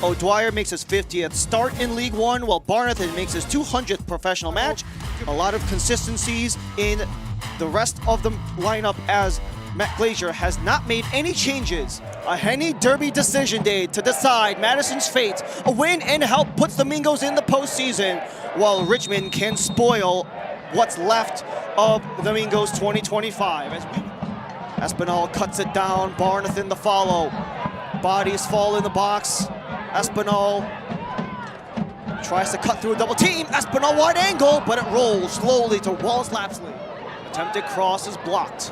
O'Dwyer makes his 50th start in League One, while Barnathan makes his 200th professional match. A lot of consistencies in the rest of the lineup as Matt Glazier has not made any changes. A Henny Derby decision day to decide Madison's fate. A win and help puts the Mingos in the postseason, while Richmond can spoil what's left of the Mingos 2025. Espinal cuts it down, Barnathan the follow. Bodies fall in the box. Espinal tries to cut through a double team. Espinal wide angle, but it rolls slowly to Wallace Lapsley. Attempted cross is blocked.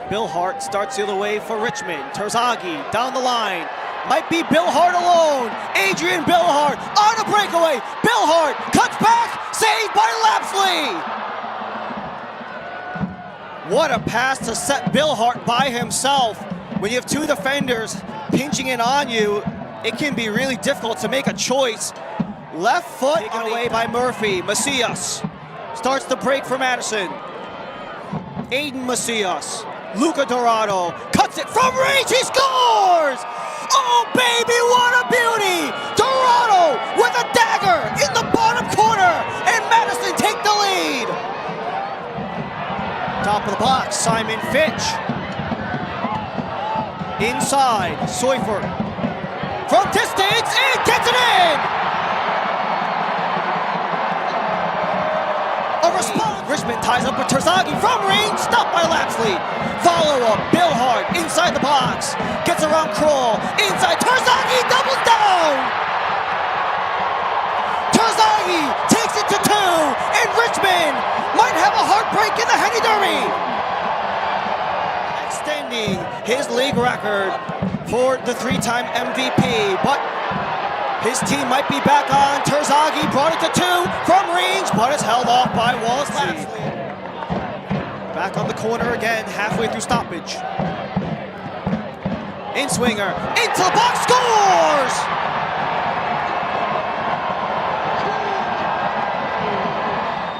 Billhardt starts the other way for Richmond. Terzaghi down the line. Might be Billhardt alone. Adrian Billhardt on a breakaway. Billhardt cuts back, saved by Lapsley. What a pass to set Billhardt by himself. When you have two defenders pinching in on you, it can be really difficult to make a choice. Left foot taken away by Murphy. Macias starts the break for Madison. Aiden Macias. Lucca Dourado cuts it from range, he scores! Oh baby, what a beauty! Dourado with a dagger in the bottom corner, and Madison take the lead! Top of the box, Simon Fitch. Inside, Seufert. From distance, and gets it in! A response. Richmond ties up with Terzaghi from range, stopped by Lapsley. Follow-up, Billhardt inside the box. Gets around Kroll, inside, Terzaghi doubles down! Terzaghi takes it to 2, and Richmond might have a heartbreak in the Henny Derby! Extending his league record for the 3-time MVP, but his team might be back on. Terzaghi brought it to 2 from range, but it's held off by Wallace Lapsley. Back on the corner again, halfway through stoppage. In-swinger, into the box, scores!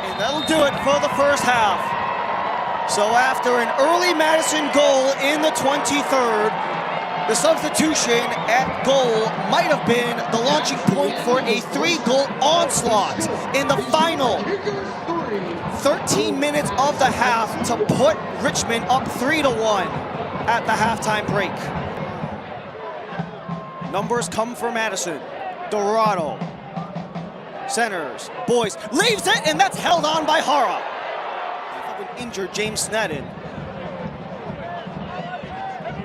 And that'll do it for the first half. So after an early Madison goal in the 23rd, the substitution at goal might have been the launching point for a 3-goal onslaught in the final 13 minutes of the half to put Richmond up 3-1 at the halftime break. Numbers come for Madison. Dourado centers, boys, leaves it, and that's held on by Jara. An injured James Snedden.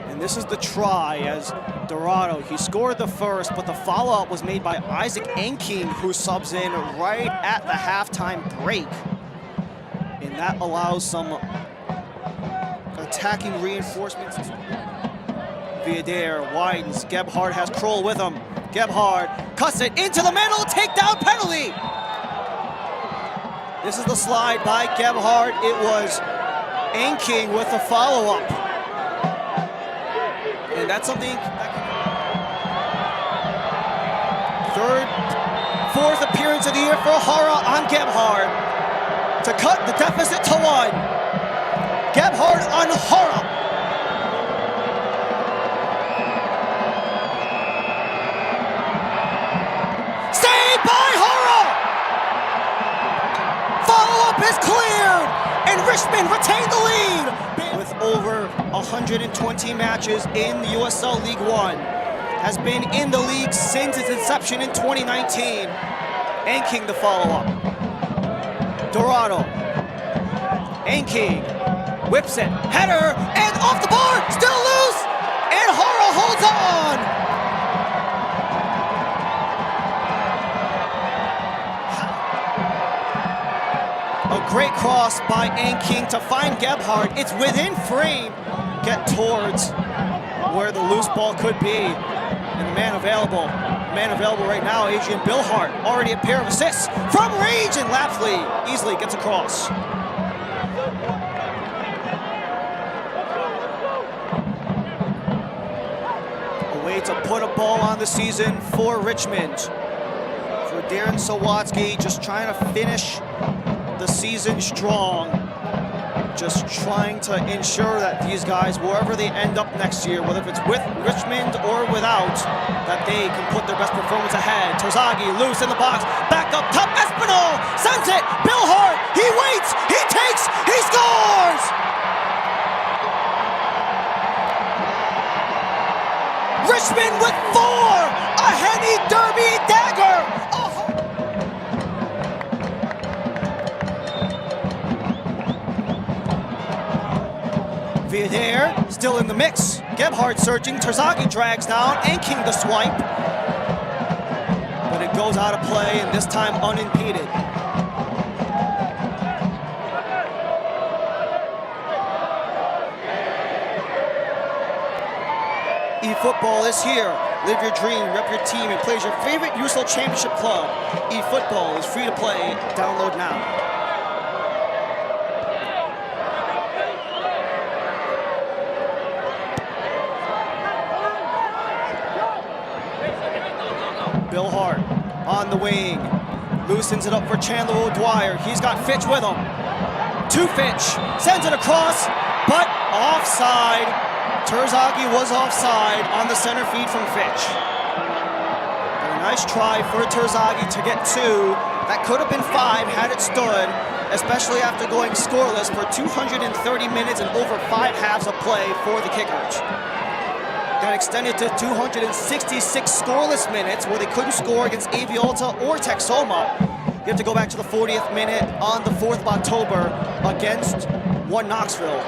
And this is the try as Dourado, he scored the first, but the follow-up was made by Isaac Angking, who subs in right at the halftime break. And that allows some attacking reinforcements. Viader widens, Gebhard has Kroll with him. Gebhard cuts it into the middle, takedown penalty! This is the slide by Gebhard. It was Angking with the follow-up. And that's something that can... fourth appearance of the year for Jara on Gebhard to cut the deficit to 1. Gebhard on Jara. Saved by Jara! Follow-up is cleared, and Richmond retain the lead. With over 120 matches in the USL League One, has been in the league since its inception in 2019. Angking the follow-up. Dourado. Angking whips it, header, and off the bar, still loose, and Jara holds on. A great cross by Angking to find Gebhard. It's within frame. Get towards where the loose ball could be. And the man available right now, Adrian Billhardt, already a pair of assists from range, and Lapsley easily gets across. A way to put a ball on the season for Richmond. For Darren Sawatsky, just trying to finish the season strong. just trying to ensure that these guys, wherever they end up next year, whether it's with Richmond or without, that they can put their best performance ahead. Terzaghi loose in the box, back up top, Espinal sends it, Billhardt, he waits, he takes, he scores! Richmond with 4, a Henny Derby dagger! Viader still in the mix. Gebhard searching. Terzaghi drags down. Angking the swipe. But it goes out of play, and this time unimpeded. eFootball is here. Live your dream, rep your team, and play as your favorite USL Championship club. eFootball is free to play. Download now. Billhardt on the wing, loosens it up for Chandler O'Dwyer. He's got Fitch with him. To Fitch, sends it across, but offside. Terzaghi was offside on the center feed from Fitch. But a nice try for Terzaghi to get 2. That could have been 5 had it stood, especially after going scoreless for 230 minutes and over 5 halves of play for the Kickers. Got extended to 266 scoreless minutes where they couldn't score against Aviolta or Texoma. You have to go back to the 40th minute on the 4th of October against One Knoxville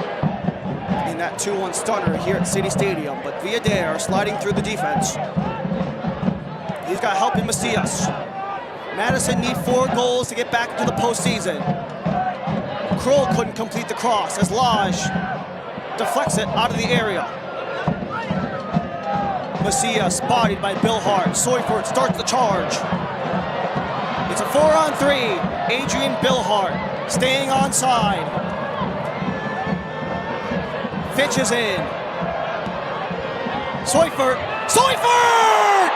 in that 2-1 stunner here at City Stadium. But Viader sliding through the defense. He's got help in Macias. Madison need 4 goals to get back into the postseason. Kroll couldn't complete the cross as Lage deflects it out of the area. Macias spotted by Billhardt. Seufert starts the charge. It's a 4-on-3. Adrian Billhardt staying onside. Fitch is in. Seufert. Seufert!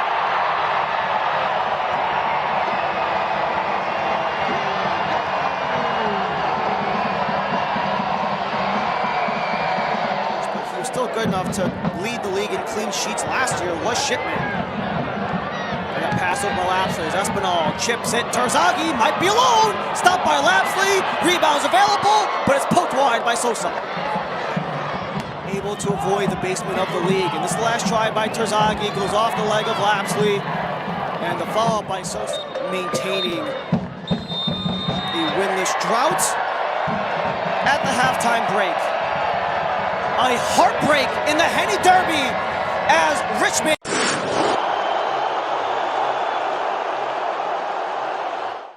He was still good enough to lead the league in clean sheets last year was Shipman. They got pass over Lapsley. Espinal chips it. Terzaghi might be alone. Stopped by Lapsley. Rebounds available, but it's poked wide by Sosa. Able to avoid the basement of the league. And this last try by Terzaghi goes off the leg of Lapsley. And the follow-up by Sosa maintaining the winless drought at the halftime break. A heartbreak in the Henny Derby as Richmond